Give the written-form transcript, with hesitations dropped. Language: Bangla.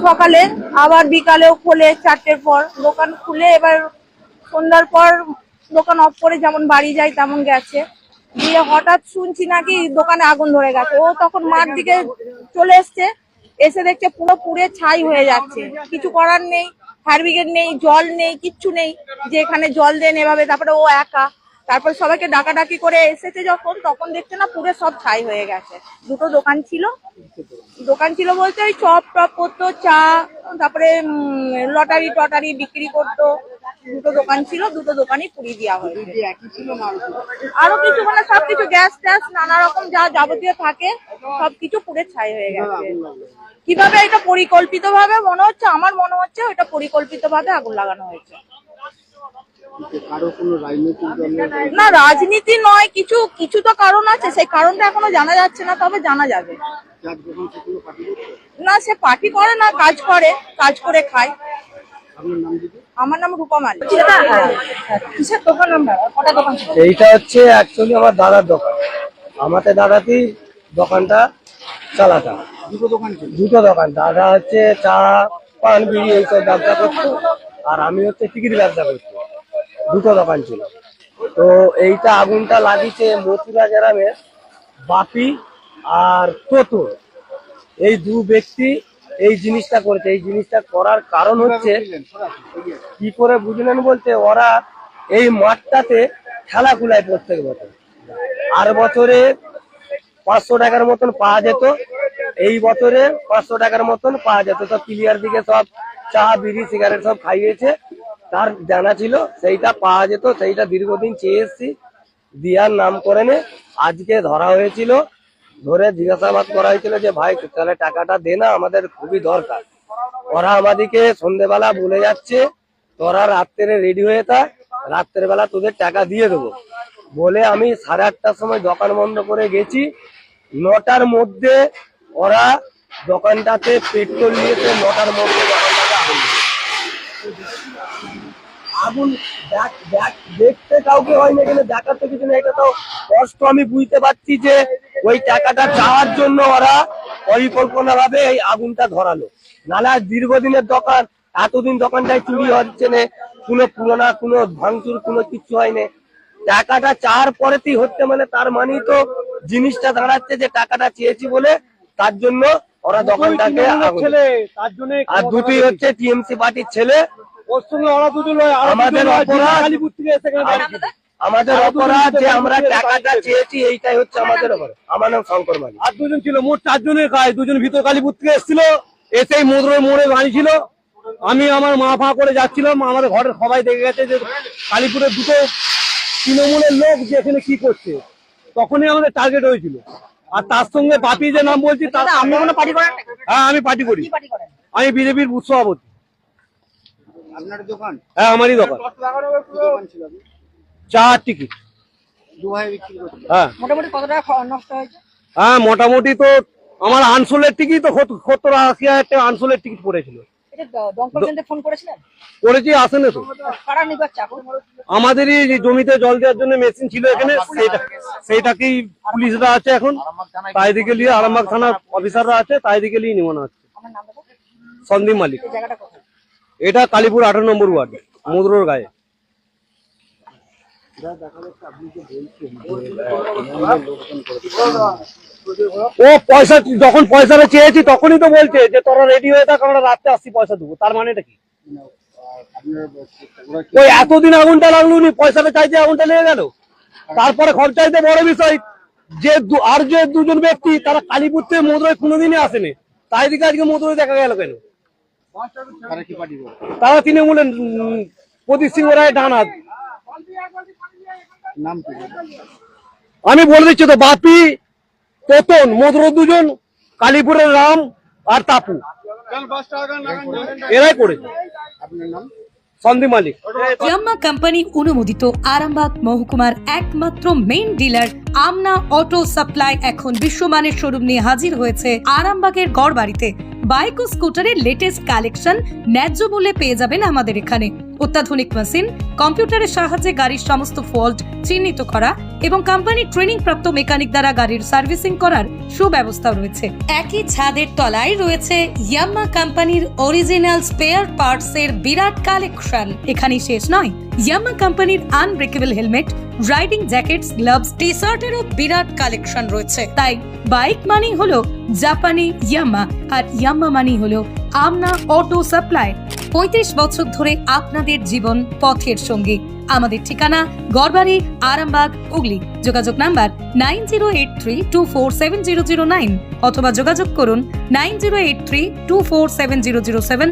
সকালে আবার বিকালেও খোলে 4টের পর দোকান খুলে, এবার সন্ধ্যার পর দোকান অফ করে যেমন বাড়ি যায় তেমন গেছে। দিয়ে হঠাৎ শুনছি নাকি দোকানে আগুন ধরে গেছে। ও তখন মাঠ দিকে চলে এসছে, এসে দেখছে পুরো পুড়ে ছাই হয়ে যাচ্ছে। কিছু করার নেই, ফায়ার ব্রিগেড নেই, জল নেই, কিচ্ছু নেই যে এখানে জল দেন এভাবে। তারপরে ও একা, তারপর সবাইকে ডাকাডাকি করে এসেছে যখন, তখন দেখছে না পুরো সব ছাই হয়ে গেছে। দুটো দোকান ছিল বলতে ওই চপ টপ করতো, চা, তারপরে লটারি টটারি বিক্রি করতো। দুটো দোকান ছিল, দুটো দোকানই পুড়িয়ে দেওয়া হয়েছে। আরো কিছু মানে সবকিছু গ্যাস ট্যাস নানা রকম যা যাবতীয় থাকে সবকিছু পুড়ে ছাই হয়ে গেছে। কিভাবে এটা পরিকল্পিত ভাবে মনে হচ্ছে, আমার মনে হচ্ছে এটা পরিকল্পিত ভাবে আগুন লাগানো হয়েছে। না, রাজনীতি নয়, কিছু তো কারণ আছে, সেই কারণটা এখনো জানা যাচ্ছে না, তবে জানা যাবে। না, সে পার্টি করে না, কাজ করে খায়। আমার নাম রূপা মালিক। কিসের দোকান? এইটা হচ্ছে অ্যাকচুয়ালি আমার দাদার দোকান। আমাদের দাদাতেই দোকানটা চালাতা। দুটো দোকান। দাদা হচ্ছে চা পান বিড়ি এইসব ব্যবসা করতো, আর আমি হচ্ছে টিকিট ব্যবসা করছি। দুটো দোকান ছিল। তো এইটা আগুনটা লাগিয়েছে মথুরা গ্রামের বাপি আর তোতো, এই দু ব্যক্তি এই জিনিসটা করেছে। এই জিনিসটা করার কারণ হচ্ছে কি করে বুঝলেন বলতে, ওরা এই মাঠটাতে খেলা খুলায় প্রত্যেক বছর। আর বছরে 500 টাকার মতন পাওয়া যেত, এই বছরে 500 টাকার মতন পাওয়া যেত। তো প্লেয়ার দিকে সব চা বিড়ি সিগারেট সব খাইয়েছে, তার জানা ছিল সেইটা পাওয়া যেত। সেইটা দীর্ঘদিন চেয়ে এসছি, দিয়ার নাম করে নে আজকে ধরা হয়েছিল। ধরে জিজ্ঞাসাবাদ করা হয়েছিল যে ভাই তাহলে টাকাটা দে না, আমাদের খুবই দরকার। ওরা আমাদেরকে সন্ধ্যেবেলা বলে যাচ্ছে তোরা রাত্রে রেডি হয়ে থাক, রাত্রের বেলা তোদের টাকা দিয়ে দেবো বলে আমি 8:30টার সময় দোকান বন্ধ করে গেছি। 9টার মধ্যে ওরা দোকানটাতে পেট্রোল নিয়েছে, 9টার মধ্যে আগুন দেখতে কাউকে হয়নি, এখানে দেখাতে কিছু নেই। এটা তো কষ্ট আমি বুঝতে পারছি যে ওই টাকাটা চাওয়ার জন্য ওরা পরিকল্পনা ভাবে এই আগুনটা ধরালো। নাহলে দীর্ঘদিনের দোকান, এতদিন দোকানটায় চুরি হচ্ছে না, কোনো পুরোনা কোনো ভাঙচুর কোনো কিছু হয়নি। টাকাটা চাওয়ার পরেতেই হচ্ছে, মানে তার মানেই তো জিনিসটা দাঁড়াচ্ছে যে টাকাটা চেয়েছি বলে তার জন্য ওরা দোকানটাকে আর দুটোই হচ্ছে টিএমসি পার্টির ছেলে। আমাদের অপরাধ যে আমরা টাকাটা চেয়েছি, এইটাই হচ্ছে আমাদের অপরাধ। আমার নাম শঙ্কর মালিক। আর দুজন ছিল, মোট 4 জনের কাজ। দুজন ভিতর কালীপুর থেকে এসেছিল, এসেই মধুরের মোড়ে বাড়িছিল। আমি আমার মা ফা করে যাচ্ছিলাম, আমাদের ঘরের সবাই দেখে গেছে যে কালীপুরের দুটো তৃণমূলের লোক যে এখানে কি করছে, তখনই আমাদের টার্গেট হয়েছিল। আর তার সঙ্গে বাপি যে নাম বলছি, তার হ্যাঁ আমি পার্টি করি, আমি বিজেপির বুথ সভাপতি। আপনার দোকান? হ্যাঁ আমারই দোকান। চার টিকিট। হ্যাঁ মোটামুটি কত টাকা নষ্ট হয়েছে? হ্যাঁ মোটামুটি তো আমার আনসোলের টিকিট তো 70-80 হাজার টাকা আনসোলের টিকিট পড়েছিল। ফোন করেছিলেন? করেছি, আসেনি তো। আমাদেরই জমিতে জল দেওয়ার জন্য মেশিন ছিল এখানে, সেইটাকেই পুলিশরা আছে এখন, তাই দিকে নিয়ে আরামবাগ থানার অফিসাররা আছে, তাই দিকে নিয়ে নিমানো আছে। সন্দীপ মালিক। এটা কালীপুর 18 নম্বর ওয়ার্ড, মধুরোর গায়ে। ও পয়সা, যখন পয়সাটা চেয়েছি তখনই তো বলছে যে তোরা রেডি হয়ে থাক, আমরা রাত্রে আসছি পয়সা দেবো। তার মানেটা কি? ওই এতদিন আগুনটা লাগলো নি, পয়সাটা চাইছে আগুনটা লেগে গেল। তারপরে খরচাইতে বড় বিষয় যে আর যে দুজন ব্যক্তি তারা কালীপুর থেকে মধুরায় কোনোদিনই আসেনি, তাই দিকে আজকে মধুরায় দেখা গেল কেন? তারা তৃণমূলের প্রদীপ সিংহ রায় ডান হাত। আমি বলে দিচ্ছি তো, বাপি তোতন মধুর দুজন, কালীপুরের রাম আর তাপু, এরাই করেছে। সন্দীপ মালিক। ইয়াম্মা কোম্পানি অনুমোদিত আরামবাগ মহকুমার একমাত্র মেইন ডিলার আমনা অটো সাপ্লাই এখন বিশ্বমানের শোরুম নিয়ে হাজির হয়েছে আরামবাগের গড়বাড়িতে। বাইক ও স্কুটারের লেটেস্ট কালেকশন ন্যায্য মূল্যে পেয়ে যাবেন আমাদের এখানে। অত্যাধুনিক মেশিন, কম্পিউটারের সাহায্যে গাড়ির সমস্ত ফল্ট চিহ্নিত করা এবং কোম্পানির ট্রেনিং প্রাপ্ত মেকানিক দ্বারা গাড়ির সার্ভিসিং করার সুব্যবস্থা রয়েছে। একই ছাদের তলায় রয়েছে ইয়ামাহা কোম্পানির অরিজিনাল স্পেয়ার পার্টস এর বিরাট কালেকশন। এখানেই শেষ নয়, ইয়ামাহা কোম্পানির unbreakable helmet, riding jackets, gloves, T শার্টেরও বিরাট কালেকশন রয়েছে। তাই বাইক মানেই হলো জাপানি ইয়ামাহা, আর ইয়ামাহা মানেই হলো আমনা অটো সাপ্লাই। 35 বছর ধরে আপনাদের জীবন পথের সঙ্গী। আমাদের ঠিকানা গড়বাড়ি, আরামবাগ, হুগলি। যোগাযোগ নাম্বার 9083247009 অথবা যোগাযোগ করুন 9083247007।